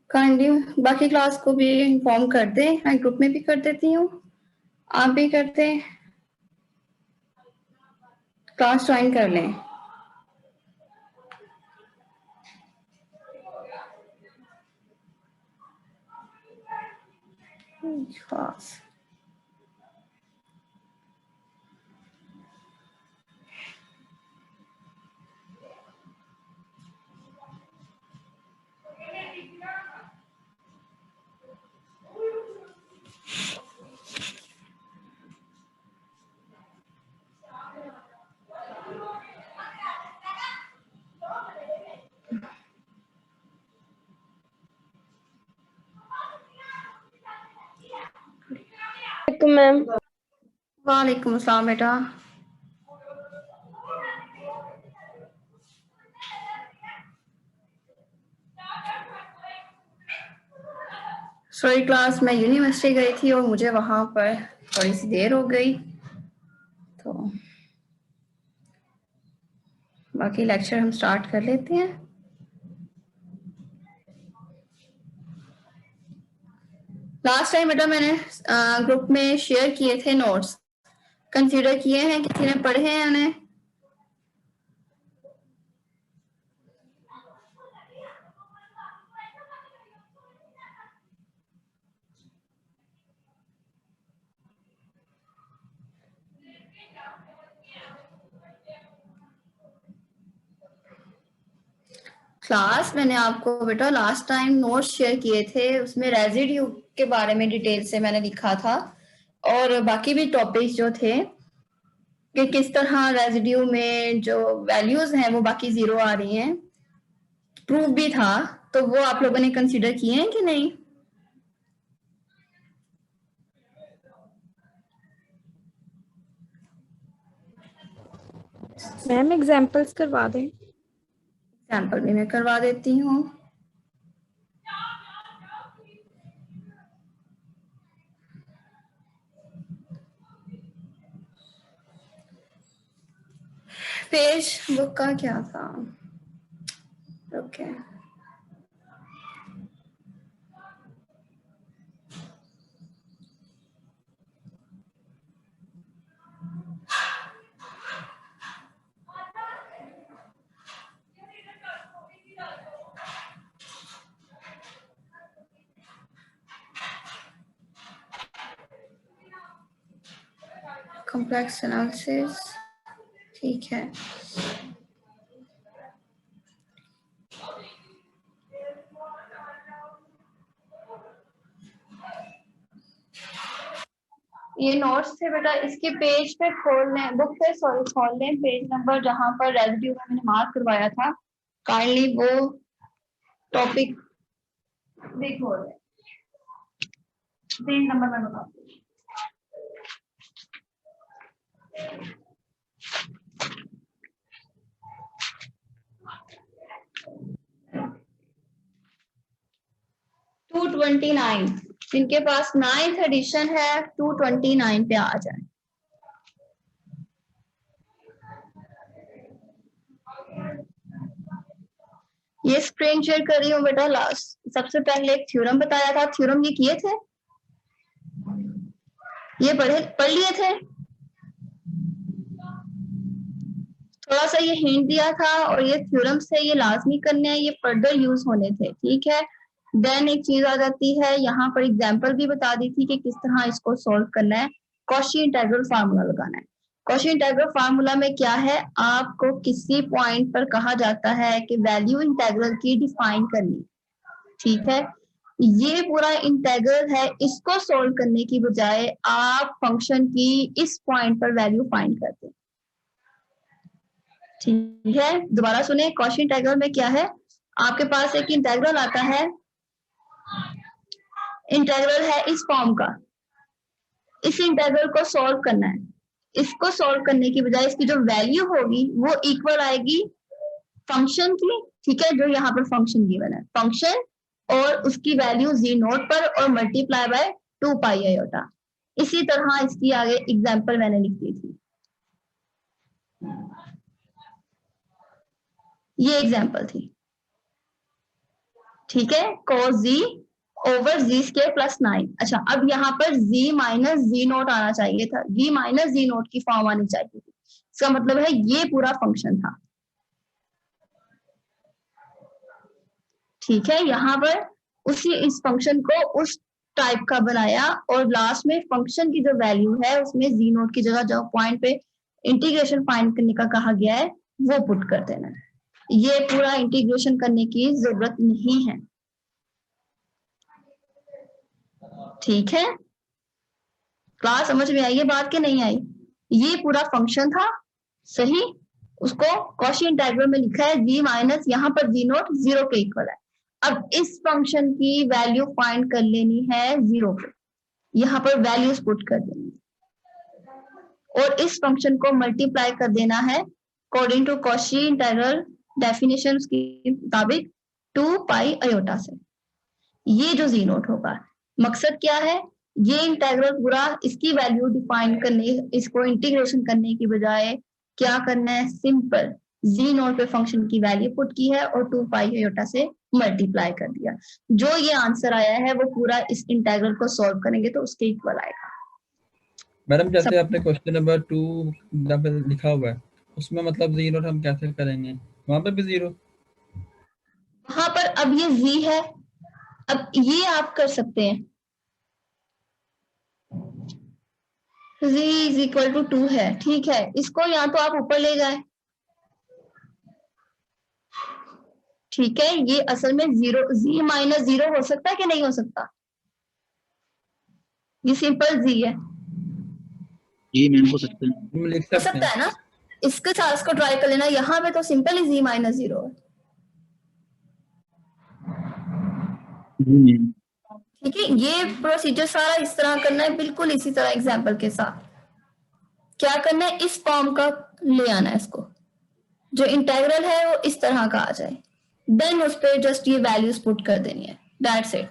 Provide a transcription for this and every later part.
Kindly बाकी class को भी इन्फॉर्म कर दें, मैं ग्रुप में भी कर देती हूँ, आप भी कर दें, क्लास ज्वाइन कर लें। Class ma'am. वालेकुम अस्सलाम बेटा। सॉरी क्लास, मैं यूनिवर्सिटी गई थी और मुझे वहां पर थोड़ी सी देर हो गई, तो बाकी लेक्चर हम स्टार्ट कर लेते हैं। लास्ट टाइम बेटा मैंने ग्रुप में शेयर किए थे नोट्स, कंसीडर किए हैं, किसी ने पढ़े हैं उन्हें? क्लास मैंने आपको बेटा लास्ट टाइम नोट्स शेयर किए थे, उसमें रेजिड्यू के बारे में डिटेल से मैंने लिखा था और बाकी भी टॉपिक्स जो थे कि किस तरह रेजिड्यू में जो वैल्यूज हैं वो बाकी जीरो आ रही हैं, प्रूफ भी था, तो वो आप लोगों ने कंसीडर किए हैं कि नहीं? मैम एग्जाम्पल्स करवा दें। एग्जाम्पल भी मैं करवा देती हूँ। पेज बुक का क्या था? ओके कॉम्प्लेक्स एनालिसिस, ठीक है। ये नोट्स थे बेटा, इसके पेज पे खोल लें, बुक पे सॉरी खोल लें पेज नंबर जहां पर रेजिड्यू में मैंने मार्क करवाया था, काइंडली वो टॉपिक देखो, पेज नंबर मैं बताऊँ। टू 29, जिनके पास 9th एडिशन है 229 पे आ जाए। ये स्क्रीन शेयर कर रही हूँ बेटा। लास्ट सबसे पहले एक थ्योरम बताया था, थ्योरम ये किए थे, ये पढ़ लिए थे, थोड़ा सा ये हिंट दिया था और ये थ्योरम से ये लाजमी करने हैं, ये फर्दर यूज होने थे, ठीक है। देन एक चीज आ जाती है, यहाँ पर एग्जांपल भी बता दी थी कि किस तरह इसको सॉल्व करना है। कॉची इंटीग्रल फार्मूला लगाना है। कॉची इंटीग्रल फार्मूला में क्या है, आपको किसी पॉइंट पर कहा जाता है कि वैल्यू इंटीग्रल की डिफाइन करनी, ठीक है। ये पूरा इंटीग्रल है, इसको सोल्व करने की बजाय आप फंक्शन की इस पॉइंट पर वैल्यू फाइंड करते हैं, ठीक है। दोबारा सुने, कॉची इंटीग्रल में क्या है, आपके पास एक इंटीग्रल आता है, इंटीग्रल है इस फॉर्म का, इस इंटीग्रल को सॉल्व करना है। इसको सॉल्व करने की बजाय इसकी जो वैल्यू होगी वो इक्वल आएगी फंक्शन की, ठीक है, जो यहाँ पर फंक्शन गिवन है, फंक्शन और उसकी वैल्यू जी नोट पर और मल्टीप्लाई बाय 2 पाई आयोटा। इसी तरह इसकी आगे एग्जांपल मैंने लिख दी थी, ये एग्जांपल थी। ठीक है, cos z over z square plus 9। अच्छा, अब यहाँ पर z माइनस जी नोट आना चाहिए था, z माइनस जी नोट की फॉर्म आनी चाहिए थी। इसका मतलब है ये पूरा फंक्शन था। ठीक है, यहाँ पर उसी इस फंक्शन को उस टाइप का बनाया और लास्ट में फंक्शन की जो वैल्यू है उसमें जी नोट की जगह जो पॉइंट पे इंटीग्रेशन फाइंड करने का कहा गया है वो पुट कर देना है। ये पूरा इंटीग्रेशन करने की जरूरत नहीं है। ठीक है, क्लास समझ में आई है बात के नहीं आई? ये पूरा फंक्शन था, सही। उसको कॉची इंटीग्रल में लिखा है जी माइनस, यहाँ पर जी नोट 0 के इक्वल है। अब इस फंक्शन की वैल्यू फाइंड कर लेनी है 0 पे, यहाँ पर वैल्यूज पुट कर देनी है और इस फंक्शन को मल्टीप्लाई कर देना है according to Cauchy integral definition के मुताबिक 2 पाई आयोटा से। ये जो जी नोट होगा, मकसद क्या है, ये इंटीग्रल पूरा इसकी वैल्यू डिफाइन करने, इसको इंटीग्रेशन करने की बजाय क्या करना है, सिंपल जी नोट पे फंक्शन की वैल्यू पुट की है और 2 पाई आयोटा से मल्टीप्लाई कर दिया। जो ये आंसर आया है वो पूरा इस इंटीग्रल को सॉल्व करेंगे तो उसके इक्वल आएगा। मैडम जैसे आपने क्वेश्चन नंबर 2 लिखा हुआ है उसमें मतलब जी नोट हम कैसे करेंगे, वहां पर भी 0? वहां पर अब ये जी है, अब ये आप कर सकते हैं z इज इक्वल टू 2 है, ठीक है, इसको या तो आप ऊपर ले जाए, ठीक है, ये असल में 0 z माइनस 0 हो सकता है कि नहीं हो सकता? ये सिंपल z है, जी मैम हो सकता है, हम लिख हो सकते सकता हैं। है ना? इसके साथ इसको ट्राई कर लेना, यहाँ पे तो सिंपल ही z माइनस 0 है। जी मैम। ठीक है, ये प्रोसीजर सारा इस तरह करना है, बिल्कुल इसी तरह एग्जाम्पल के साथ। क्या करना है, इस फॉर्म का ले आना है, इसको जो इंटीग्रल है वो इस तरह का आ जाए, देन उस पर जस्ट ये वैल्यूज पुट कर देनी है, that's it.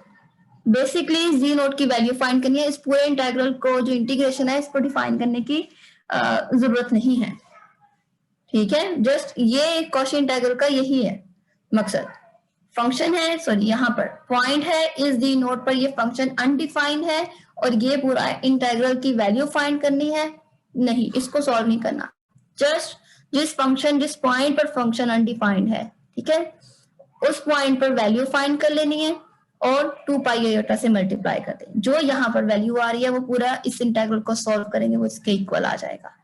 Basically z naught की वैल्यू फाइंड करनी है, इस पूरे इंटीग्रल को जो इंटीग्रेशन है इसको डिफाइन करने की जरूरत नहीं है। ठीक है, जस्ट ये कॉची इंटीग्रल का यही है मकसद। फंक्शन है, सॉरी यहाँ पर पॉइंट है, इस दी नोट पर ये फंक्शन अनडिफाइंड है और ये पूरा इंटीग्रल की वैल्यू फाइंड करनी है, नहीं इसको सॉल्व नहीं करना, जस्ट जिस फंक्शन जिस पॉइंट पर फंक्शन अनडिफाइंड है, ठीक है, उस पॉइंट पर वैल्यू फाइंड कर लेनी है और 2 पाई आयोटा से मल्टीप्लाई कर दें। जो यहाँ पर वैल्यू आ रही है वो पूरा इस इंटीग्रल को सॉल्व करेंगे, वो इसके इक्वल आ जाएगा।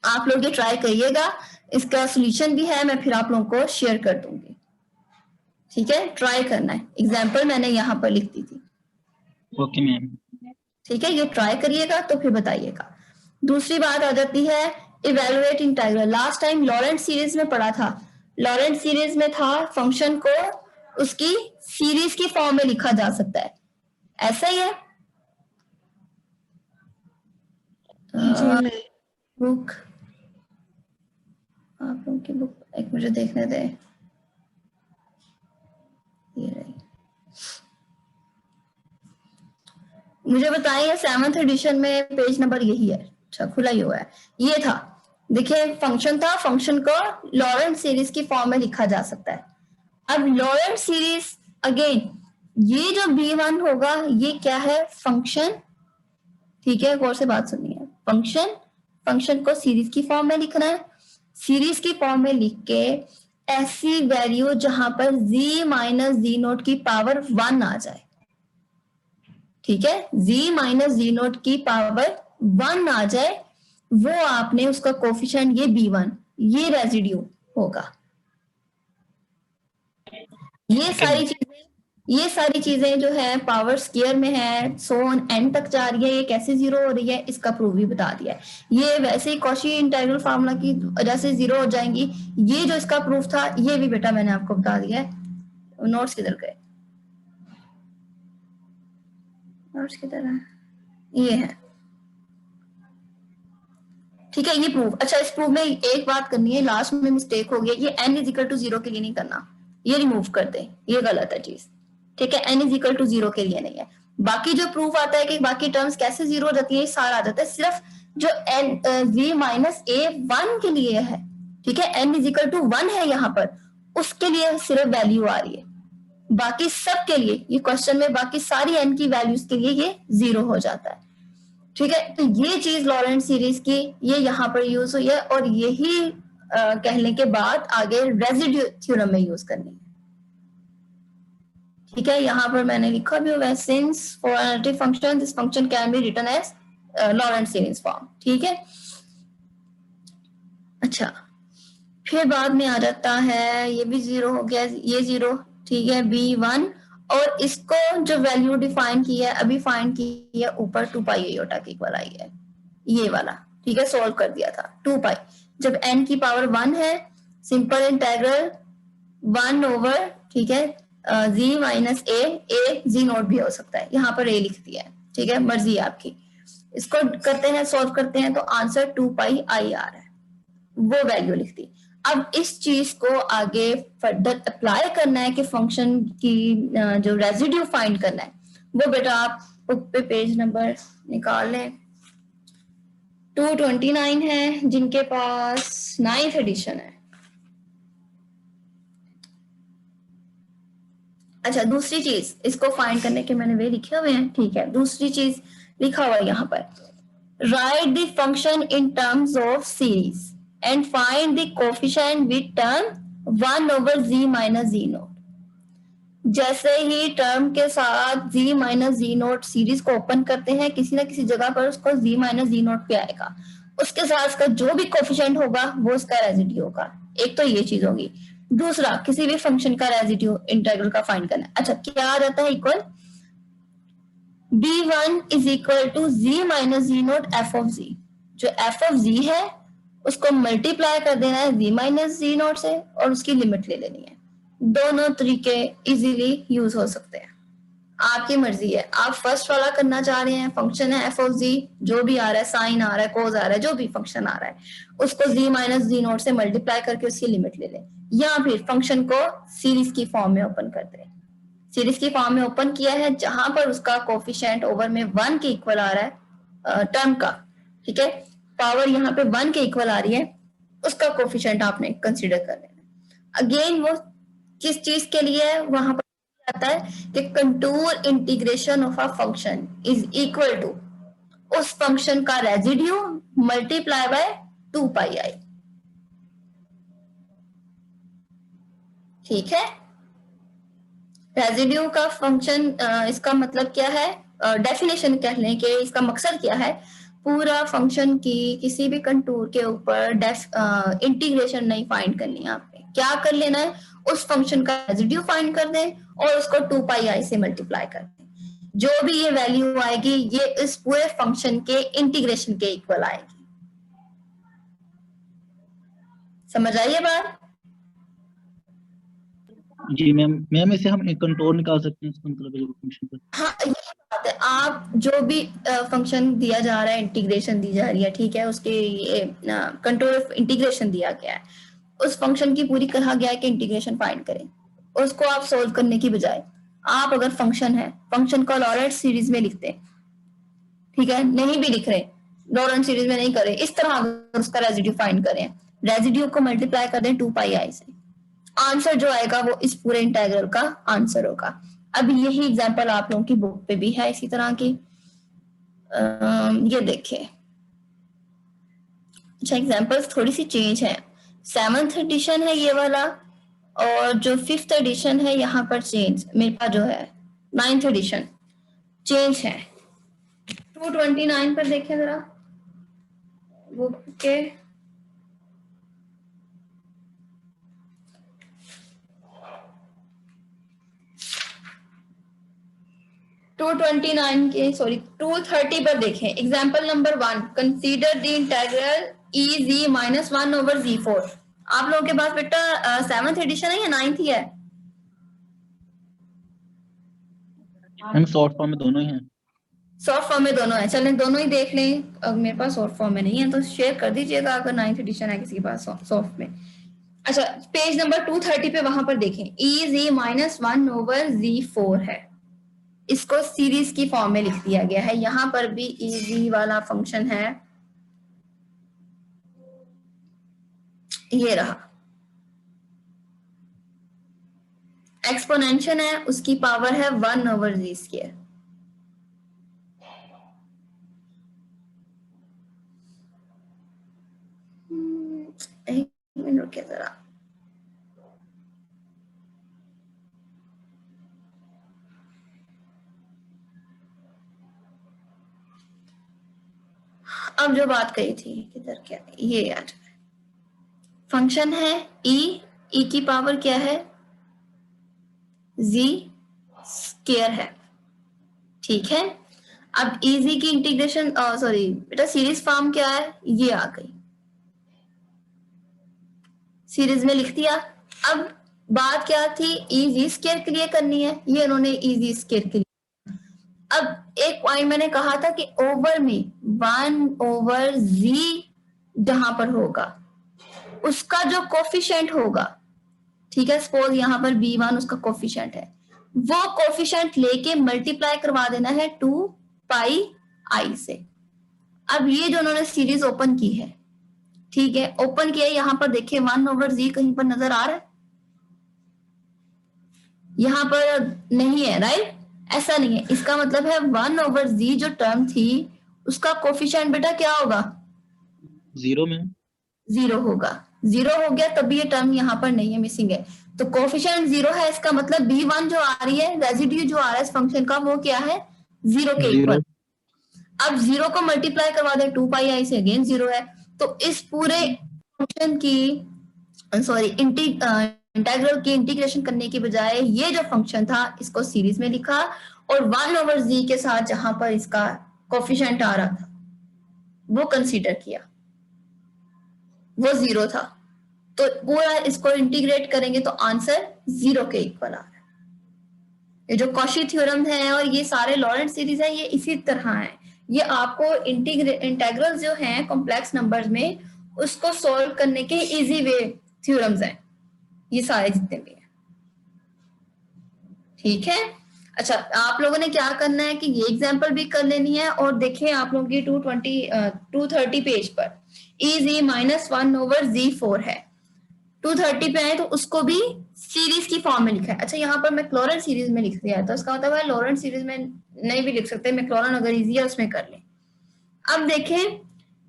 आप लोग ये ट्राई करिएगा, इसका सोल्यूशन भी है, मैं फिर आप लोगों को शेयर कर दूंगी। ठीक है, ट्राई करना है, एग्जाम्पल मैंने यहाँ पर लिख दी थी। Okay ma'am. ठीक है, ये ट्राई करिएगा तो फिर बताइएगा। दूसरी बात आ जाती है evaluate integral. Last time Laurent series में पढ़ा था, लॉरेंट सीरीज में था फंक्शन को उसकी सीरीज की फॉर्म में लिखा जा सकता है, ऐसा ही है। बुक, आप लोगों की बुक एक मुझे देखने दे, ये रही, मुझे बताइए 7th एडिशन में पेज नंबर यही है, अच्छा खुला ही हुआ है, ये था, देखिए फंक्शन था, फंक्शन को लॉरेंट सीरीज की फॉर्म में लिखा जा सकता है। अब लॉरेंट सीरीज अगेन, ये जो B1 होगा ये क्या है, फंक्शन, ठीक है, गौर से बात सुनिए, फंक्शन, फंक्शन को सीरीज की फॉर्म में लिखना है, सीरीज की फॉर्म में लिख के ऐसी वैल्यू जहां पर z माइनस जी नोट की पावर 1 आ जाए, ठीक है, z माइनस जी नोट की पावर 1 आ जाए, वो आपने उसका कोफिशिएंट ये B1, ये रेजिड्यू होगा। ये सारी चीजें जो है पावर स्क्वायर में है, सो ऑन एन तक जा रही है, ये कैसे 0 हो रही है इसका प्रूफ भी बता दिया है। ये वैसे ही कॉची इंटीग्रल फार्मूला की वजह से 0 हो जाएंगी, ये जो इसका प्रूफ था ये भी बेटा मैंने आपको बता दिया है। नोट्स किधर गए, नोट्स किधर है, ये है, ठीक है, ये प्रूफ। अच्छा, इस प्रूफ में एक बात करनी है, लास्ट में मिस्टेक हो गई, ये n इज इक्वल टू 0 के लिए नहीं करना, ये रिमूव कर दे, ये गलत है चीज, ठीक है, n इज इक्वल टू 0 के लिए नहीं है। बाकी जो प्रूफ आता है कि बाकी टर्म्स कैसे 0 हो जाती है, ये सारा आ जाता है, सिर्फ जो n z माइनस a1 के लिए है, ठीक है, n इज इक्वल टू 1 है यहाँ पर, उसके लिए सिर्फ वैल्यू आ रही है, बाकी सब के लिए ये क्वेश्चन में बाकी सारी n की वैल्यूज के लिए ये 0 हो जाता है। ठीक है, तो ये चीज लॉरेंट्ज सीरीज की ये यहाँ पर यूज हुई है और यही कहने के बाद आगे रेजिड्यू थ्योरम में यूज करनी है। ठीक है, यहाँ पर मैंने लिखा भी हुआ है, since for analytic function this function can be written as Laurent series form. ठीक है, अच्छा फिर बाद में आ जाता है, ये भी 0 हो गया, ये 0। ठीक है, b1 और इसको जो वैल्यू डिफाइन की है अभी फाइंड की है ऊपर 2 पाई आयोटा के इक्वल आई है, ये वाला। ठीक है, सोल्व कर दिया था 2 पाई, जब n की पावर 1 है, सिंपल इंटेग्रल 1 ओवर, ठीक है, z minus a z note भी हो सकता है, यहाँ पर a लिख दिया है। ठीक है, मर्जी है आपकी। इसको करते हैं, सोल्व करते हैं तो आंसर 2 पाई आई आ रहा है, वो वैल्यू लिख दी। अब इस चीज को आगे फर्दर अप्लाई करना है कि फंक्शन की जो रेजिड्यू फाइंड करना है, वो बेटा आप बुक पे पेज नंबर निकाल लें, 229 है जिनके पास 9th एडिशन है। अच्छा, दूसरी चीज इसको फाइंड करने के मैंने वे लिखे हुए हैं। ठीक है, दूसरी चीज लिखा हुआ है यहाँ पर, right the function in terms of series and find the coefficient with term 1 over z minus z note. जैसे ही टर्म के साथ z minus z note series को ओपन करते हैं, किसी ना किसी जगह पर उसको z माइनस z नोट पे आएगा, उसके साथ उसका जो भी कोफिशिएंट होगा वो उसका रेजिड्यू होगा। एक तो ये चीज होगी। दूसरा, किसी भी फंक्शन का रेजिड्यू इंटीग्रल का फाइंड करना है। अच्छा, क्या आ जाता है equal, b1 is equal to z minus z naught f of z। जो f ऑफ z है उसको मल्टीप्लाई कर देना है z माइनस z नोट से और उसकी लिमिट ले लेनी है। दोनों तरीके इजीली यूज हो सकते हैं, आपकी मर्जी है। आप फर्स्ट वाला करना चाह रहे हैं, फंक्शन है f ऑफ z, जो भी आ रहा है, साइन आ रहा है, कोस आ रहा है, जो भी फंक्शन आ रहा है, उसको z माइनस z नोट से मल्टीप्लाई करके उसकी लिमिट ले लें, या फिर फंक्शन को सीरीज की फॉर्म में ओपन कर दें। सीरीज की फॉर्म में ओपन किया है जहां पर उसका कोफिशिएंट ओवर में 1 के इक्वल आ रहा है टर्म का। ठीक है, पावर यहाँ पे 1 के इक्वल आ रही है, उसका कोफिशिएंट आपने कंसीडर कर लेना। अगेन वो किस चीज के लिए है, वहां पर आता है कि contour integration of a function is equal to उस फंक्शन का residue multiply by 2 pi i. ठीक है, रेजिड्यू का फंक्शन इसका मतलब क्या है, डेफिनेशन कह लें कि इसका मकसद क्या है, पूरा फंक्शन की किसी भी कंटूर के ऊपर इंटीग्रेशन नहीं फाइंड करनी है आपने। क्या कर लेना है, उस फंक्शन का रेजिड्यू फाइंड कर दें और उसको 2 पाई आई से मल्टीप्लाई कर दें। जो भी ये वैल्यू आएगी ये इस पूरे फंक्शन के इंटीग्रेशन के इक्वल आएगी। समझ आइए बात? जी मैम इसे हम एक कंट्रोल निकाल सकते हैं, इसका मतलब है फंक्शन पर। हाँ, ये बात है। आप जो भी फंक्शन दिया जा रहा है, इंटीग्रेशन दी जा रही है, ठीक है, उसके ये कंट्रोल ऑफ इंटीग्रेशन दिया गया है, उस फंक्शन की पूरी कहा गया है कि इंटीग्रेशन फाइंड करें। उसको आप सोल्व करने की बजाय आप अगर फंक्शन है, फंक्शन को लॉरेंट्ज सीरीज में लिखते हैं, ठीक है, नहीं भी लिख रहे, लॉरेंट्ज सीरीज में नहीं करें, इस तरह अगर उसका रेजिड्यू फाइंड करें, रेजिड्यू को मल्टीप्लाई कर दें 2 पाई आई से, आंसर जो आएगा वो इस पूरे इंटीग्रल का आंसर होगा। अब यही एग्जांपल आप लोगों की बुक पे भी है इसी तरह की। ये देखिए, अच्छा एग्जांपल्स थोड़ी सी चेंज है। 7th एडिशन है ये वाला, और जो 5th एडिशन है यहाँ पर चेंज, मेरे पास जो है 9th एडिशन चेंज है। 229 पर देखें जरा बुक के, टू 29 के सॉरी 230 पर देखें, example number 1, consider the integral e z minus 1 over z4। आप लोगों के पास बेटा 7th एडिशन है या 9th ही है? हम शॉर्ट फॉर्म में दोनों ही हैं। शॉर्ट फॉर्म में दोनों है, चलें दोनों ही देख लें। अगर मेरे पास शॉर्ट फॉर्म में नहीं है तो शेयर कर दीजिएगा अगर 9th एडिशन है किसी के पास सॉफ्ट में। अच्छा, पेज नंबर 230 पे वहां पर देखें, ई जी माइनस 1 ओवर z4 है, इसको सीरीज की फॉर्म में लिख दिया गया है। यहां पर भी इजी वाला फंक्शन है, ये रहा। एक्सपोनेंशियल है, उसकी पावर है 1/z²। एक मिनट रुकिए जरा। अब जो बात कही थी किधर क्या, ये यार फंक्शन है ई की पावर क्या है, z² है, ठीक है। अब इजी की इंटीग्रेशन सॉरी बेटा सीरीज फॉर्म क्या है, ये आ गई, सीरीज में लिख दिया। अब बात क्या थी, z² के लिए करनी है, ये उन्होंने z² के लिए। अब एक पॉइंट मैंने कहा था कि ओवर में 1/z जहां पर होगा उसका जो कोफिशिएंट होगा, ठीक है, सपोज यहाँ पर b1 उसका कोफिशिएंट है, वो कोफिशिएंट लेके मल्टीप्लाई करवा देना है 2πi से। अब ये जो उन्होंने सीरीज ओपन की है, ठीक है, ओपन किया, यहाँ पर देखिए 1/z कहीं पर नजर आ रहा है, यहाँ पर नहीं है, राइट, ऐसा नहीं है, इसका मतलब है 1/z जो टर्म थी उसका कोफिशिएंट बेटा क्या होगा, 0 में 0 होगा। 0 हो गया तभी ये टर्म यहाँ पर नहीं है, मिसिंग है, तो कोफिशिएंट 0 है, इसका मतलब b1 जो आ रही है, रेजिड्यू जो आ रहा है इस फंक्शन का, वो क्या है, 0 के इक्वल। अब 0 को मल्टीप्लाई करवा दे 2πi से, अगेन 0 है, तो इस पूरे फंक्शन की सॉरी इंटीग्रल की इंटीग्रेशन करने की बजाय ये जो फंक्शन था इसको सीरीज में लिखा और 1/z के साथ जहां पर इसका कोफिशिएंट आ रहा था वो कंसीडर किया, वो 0 था, तो पूरा इसको इंटीग्रेट करेंगे तो आंसर 0 के इक्वल आ रहा है। ये जो कॉशी थ्योरम है और ये सारे लॉरेंट सीरीज है, ये इसी तरह है, ये आपको इंटीग्रल जो हैं कॉम्प्लेक्स नंबर्स में उसको सॉल्व करने के इजी वे थ्योरम्स हैं ये सारे जितने भी हैं, ठीक है। अच्छा, आप लोगों ने क्या करना है कि ये एग्जांपल भी कर लेनी है और देखें आप लोगों की 230 पेज पर EZ -1/z4 है, 230 पे आए तो उसको भी सीरीज की फॉर्म में लिखा है। अच्छा, यहाँ पर मैक्लॉरेंट सीरीज में लिख दिया है, तो इसका मतलब है लॉरेंट सीरीज में नहीं भी लिख सकते, मैक्लॉरेंट अगर इजी है उसमें कर लें। अब देखें,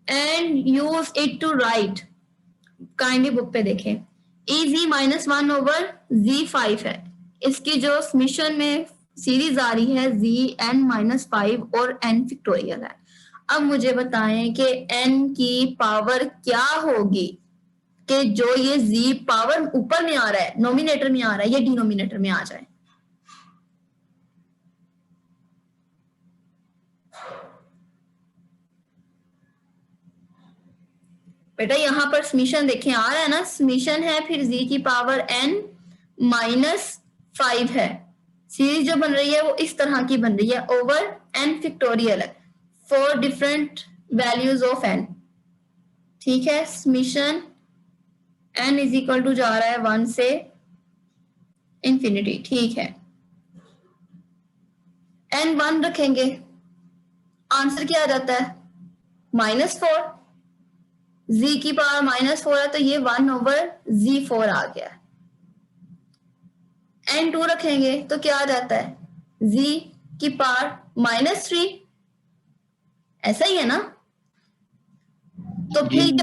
and use it to write, kindly book पे देखें, EZ -1/z5 है, इसकी जो समीशन में सीरीज आ रही है zn-5 और n फैक्टोरियल है। अब मुझे बताएं कि n की पावर क्या होगी कि जो ये z पावर ऊपर में आ रहा है, नोमिनेटर में आ रहा है, ये डिनोमिनेटर में आ जाए। बेटा यहाँ पर समीशन देखें आ रहा है ना, समीशन है, फिर z की पावर n-5 है, सीरीज जो बन रही है वो इस तरह की बन रही है, ओवर n फैक्टोरियल है, 4 डिफरेंट वैल्यूज ऑफ n, ठीक है। Summation n is equal to जा रहा है 1 से इंफिनिटी, ठीक है, n 1 रखेंगे, आंसर क्या आ जाता है -4, z की पावर -4 है तो ये 1/z4 आ गया। n 2 रखेंगे तो क्या आ जाता है, z की पावर -3, ऐसा ही है ना, तो फिर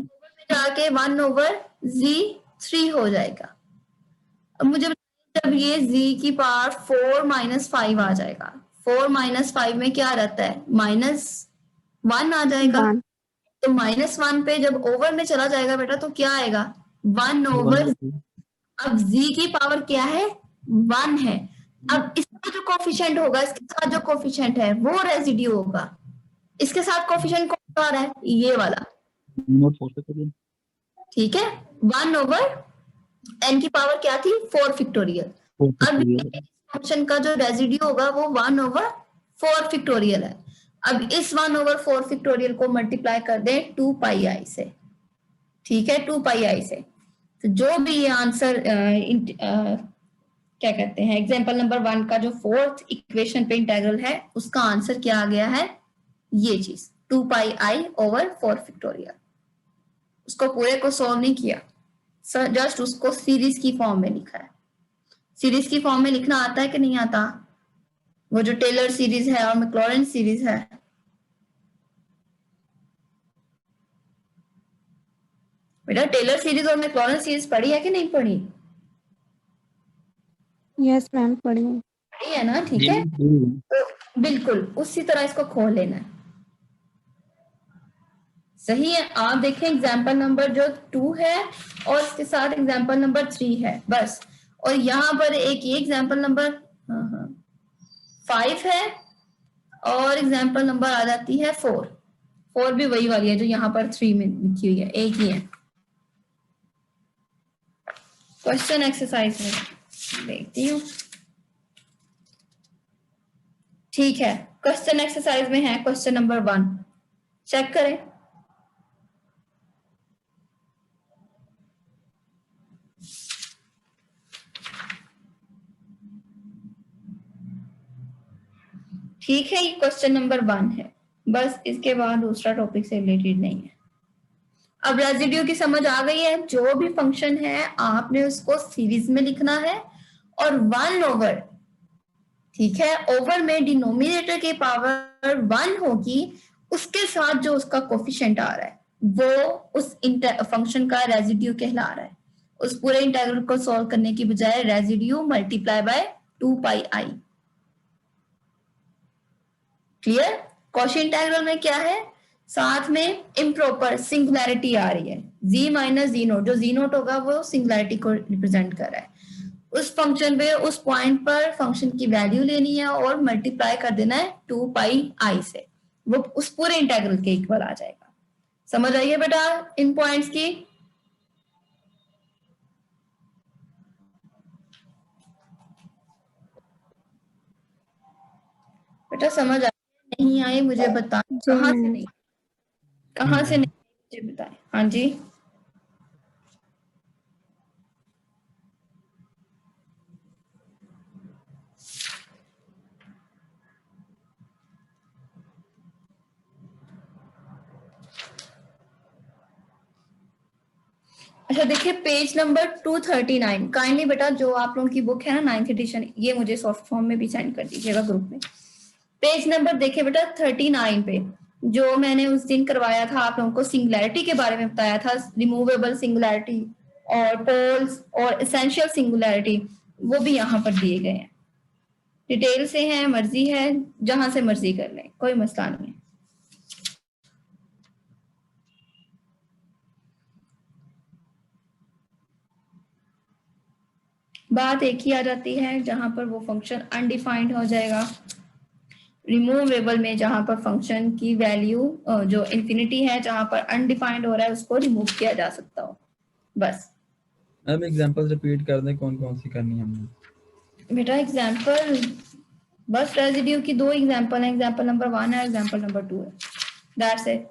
जाके 1/z3 हो जाएगा। अब मुझे जब ये z की पावर 4-5 आ जाएगा, 4 - 5 में क्या रहता है, -1 आ जाएगा, तो -1 पे जब ओवर में चला जाएगा बेटा तो क्या आएगा, 1/, अब z की पावर क्या है, 1 है। अब इसका जो कोफिशिएंट होगा, इसके साथ जो कोफिशिएंट है वो रेसिड्यू होगा, इसके साथ कोफिशिएंट कौन सा आ रहा है, ये वाला, ठीक है, 1/n की पावर क्या थी, 4 फैक्टोरियल। अब फंक्शन का जो रेसिड्यू होगा वो 1/4 फैक्टोरियल है। अब इस 1/4 फैक्टोरियल को मल्टीप्लाई कर दें 2πi से, ठीक है, 2πi से, तो जो भी ये आंसर क्या कहते हैं, एग्जांपल नंबर 1 का जो 4th इक्वेशन पे इंटीग्रल है उसका आंसर क्या आ गया है, ये चीज 2πi/4 फैक्टोरियल। उसको पूरे को सॉल्व नहीं किया, जस्ट उसको सीरीज की फॉर्म में लिखा है। सीरीज की फॉर्म में लिखना आता है कि नहीं आता? वो जो टेलर सीरीज है और मैक्लॉरेंस सीरीज है, बेटा टेलर सीरीज और मैक्लॉरेंस सीरीज पढ़ी है कि नहीं पढ़ी? यस मैम, पढ़ी। पढ़ी है ना, ठीक है। तो बिल्कुल उसी तरह इसको खोल लेना है, सही है। आप देखें एग्जाम्पल नंबर जो 2 है और इसके साथ एग्जाम्पल नंबर 3 है बस, और यहाँ पर एक ये एग्जाम्पल नंबर 5 है और एग्जाम्पल नंबर आ जाती है 4 भी वही वाली है जो यहाँ पर 3 में लिखी हुई है, एक ही है। क्वेश्चन एक्सरसाइज में देखती हूँ, ठीक है। क्वेश्चन एक्सरसाइज में है क्वेश्चन नंबर 1, चेक करें। ठीक है, ये क्वेश्चन नंबर 1 है, बस इसके बाद दूसरा टॉपिक से रिलेटेड नहीं है। अब रेजिड्यू की समझ आ गई है, जो भी फंक्शन है आपने उसको सीरीज में लिखना है और 1 ओवर, ठीक है, ओवर में डिनोमिनेटर के पावर 1 होगी, उसके साथ जो उसका कोफिशिएंट आ रहा है वो उस फंक्शन का रेजिड्यू कहला रहा है। उस पूरे इंटीग्रल को सॉल्व करने की बजाय residue multiply by 2 pi I. Clear? Cauchy integral में क्या है, साथ में इम्प्रॉपर सिंगुलैरिटी आ रही है, z माइनस जी नोट, जो जी नोट होगा वो सिंगुलैरिटी को रिप्रेजेंट कर रहा है। उस फंक्शन पे उस पॉइंट पर फंक्शन की वैल्यू लेनी है और मल्टीप्लाई कर देना है 2 पाई आई से, वो उस पूरे इंटीग्रल के इक्वल आ जाएगा। समझ आइए बेटा इन पॉइंट्स की? बेटा समझ आए नहीं आए मुझे बताएं, कहाँ से नहीं, कहाँ से नहीं मुझे बताएं। हाँ जी, अच्छा देखिए पेज नंबर 239, काइंडली बेटा जो आप लोगों की बुक है ना 9th एडिशन, ये मुझे सॉफ्ट फॉर्म में भी सेंड कर दीजिएगा ग्रुप में। पेज नंबर देखिए बेटा 39 पे, जो मैंने उस दिन करवाया था आप लोगों को, सिंगुलैरिटी के बारे में बताया था, रिमूवेबल सिंगुलैरिटी और पोल्स और एसेंशियल सिंगुलैरिटी, वो भी यहाँ पर दिए गए हैं। डिटेल से है, मर्जी है, जहां से मर्जी कर लें, कोई मसला नहीं है। बात एक ही आ जाती है, जहां पर वो फंक्शन अनडिफाइंड हो जाएगा, रिमूवेबल में जहां पर फंक्शन की वैल्यू जो इंफिनिटी है, जहां पर अनडिफाइंड हो रहा है उसको रिमूव किया जा सकता हो, बस। अब एग्जांपल्स रिपीट कर दें, कौन कौन सी करनी है हमने? बेटा एग्जांपल बस रेजिड्यू की 2 एग्जांपल हैं, एग्जांपल नंबर 1 है, एग्जांपल नंबर 2 है, दैट्स इट।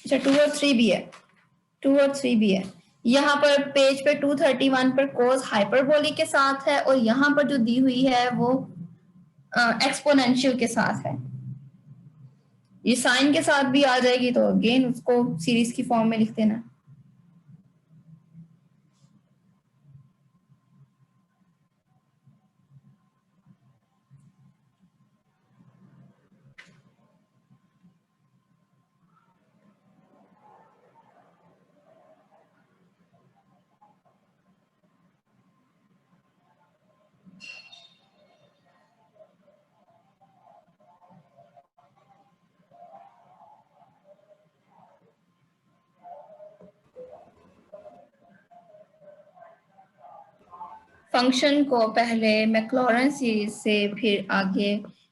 अच्छा 2 और 3 भी है, 2 और 3 भी है। यहाँ पर पेज पे 231 पर कोस हाइपरबोलिक के साथ है और यहाँ पर जो दी हुई है वो एक्सपोनेंशियल के साथ है। ये साइन के साथ भी आ जाएगी तो अगेन उसको सीरीज की फॉर्म में लिख देना। फंक्शन को पहले मैक्लॉरेंस सीरीज से फिर आगे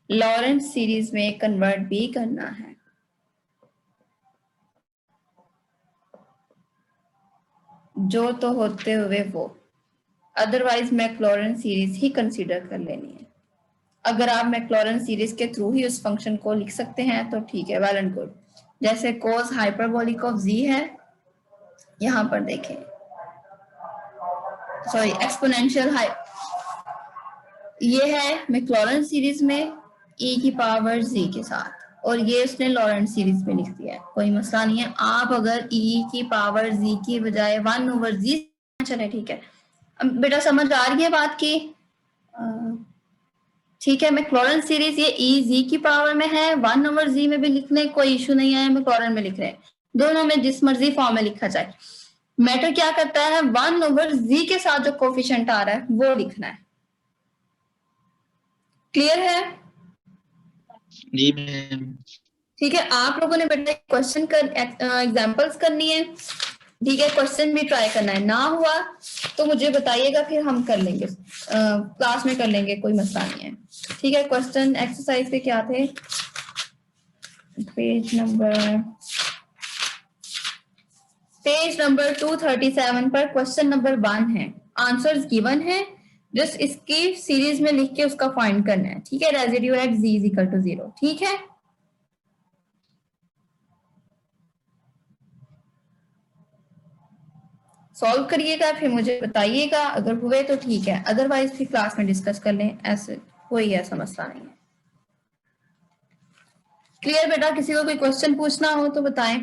लॉरेंस सीरीज में कन्वर्ट भी करना है। जो तो होते हुए वो, अदरवाइज मैक्लॉरेंस सीरीज ही कंसीडर कर लेनी है। अगर आप मैक्लॉरेंस सीरीज के थ्रू ही उस फंक्शन को लिख सकते हैं तो ठीक है, वेल एंड गुड। जैसे कोस हाइपरबोलिक ऑफ जी है, यहां पर देखें, सॉरी एक्सपोनेंशियल ये है मैक्लॉरेंस सीरीज में e की पावर z के साथ, और ये उसने लॉरेंस सीरीज में लिख दिया है, कोई मसला नहीं है। आप अगर e की पावर z की बजाय 1 ओवर z, चले ठीक है, बेटा समझ आ रही है बात की? ठीक है, मैक्लॉरेन सीरीज ये ई जी की पावर में है, 1/z में भी लिख लें, कोई इशू नहीं है, मैक्लॉरेन में लिख रहे हैं, दोनों में जिस मर्जी फॉर्म में लिखा जाए। मैटर क्या करता है, 1/z के साथ जो कोफिशिएंट आ रहा है वो लिखना है। क्लियर है? जी मैम। ठीक है, आप लोगों ने बेटा क्वेश्चन कर एग्जांपल्स करनी है, ठीक है, क्वेश्चन भी ट्राई करना है, ना हुआ तो मुझे बताइएगा, फिर हम कर लेंगे, क्लास में कर लेंगे, कोई मसला नहीं है। ठीक है, क्वेश्चन एक्सरसाइज पे क्या थे, पेज नंबर 237 पर क्वेश्चन नंबर 1 है, आंसर्स गिवन है, जस्ट इसकी सीरीज में लिख के उसका फाइंड करना है। ठीक है, residue at z is equal to 0। ठीक है, सॉल्व करिएगा, फिर मुझे बताइएगा, अगर हुए तो ठीक है, अदरवाइज फिर क्लास में डिस्कस कर लें, ऐसे कोई ऐसा मसला नहीं है। क्लियर बेटा? किसी को कोई क्वेश्चन पूछना हो तो बताएं।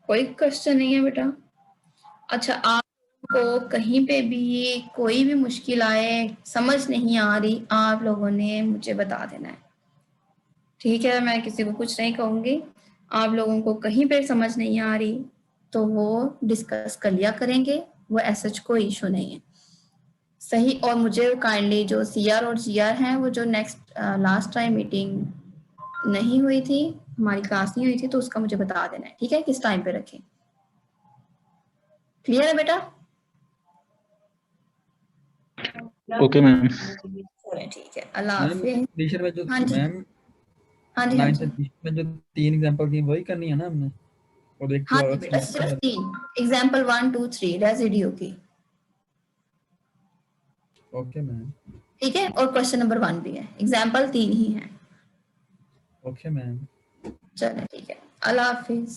कोई क्वेश्चन नहीं है बेटा? अच्छा, आपको कहीं पे भी कोई भी मुश्किल आए, समझ नहीं आ रही, आप लोगों ने मुझे बता देना है। ठीक है, मैं किसी को कुछ नहीं कहूंगी, आप लोगों को कहीं पे समझ नहीं आ रही तो वो डिस्कस कर लिया करेंगे, वो ऐसा कोई इशू नहीं है। सही, और मुझे काइंडली जो सीआर और जीआर हैं, वो जो नेक्स्ट लास्ट टाइम मीटिंग नहीं हुई थी, हमारी क्लास नहीं हुई थी, तो उसका मुझे बता देना है। ठीक है, किस टाइम पे रखें। क्लियर है बेटा? Okay ma'am. ठीक है, अल्लाह मैम हाफिज। कंडीशन में जो हाँ जी, मैम हाँ जी, हाँ 9th जी, में जो 3 एग्जांपल थी वही करनी है ना हमने, और एक हाँ जो जी और बेटा, सिर्फ 3 एग्जाम्पल, 1 2 3 रेजिड्यू की। Okay ma'am. ठीक है, और क्वेश्चन नंबर 1 भी है, एग्जाम्पल 3 ही है। Okay ma'am. चलो ठीक है, अल्लाह हाफिज।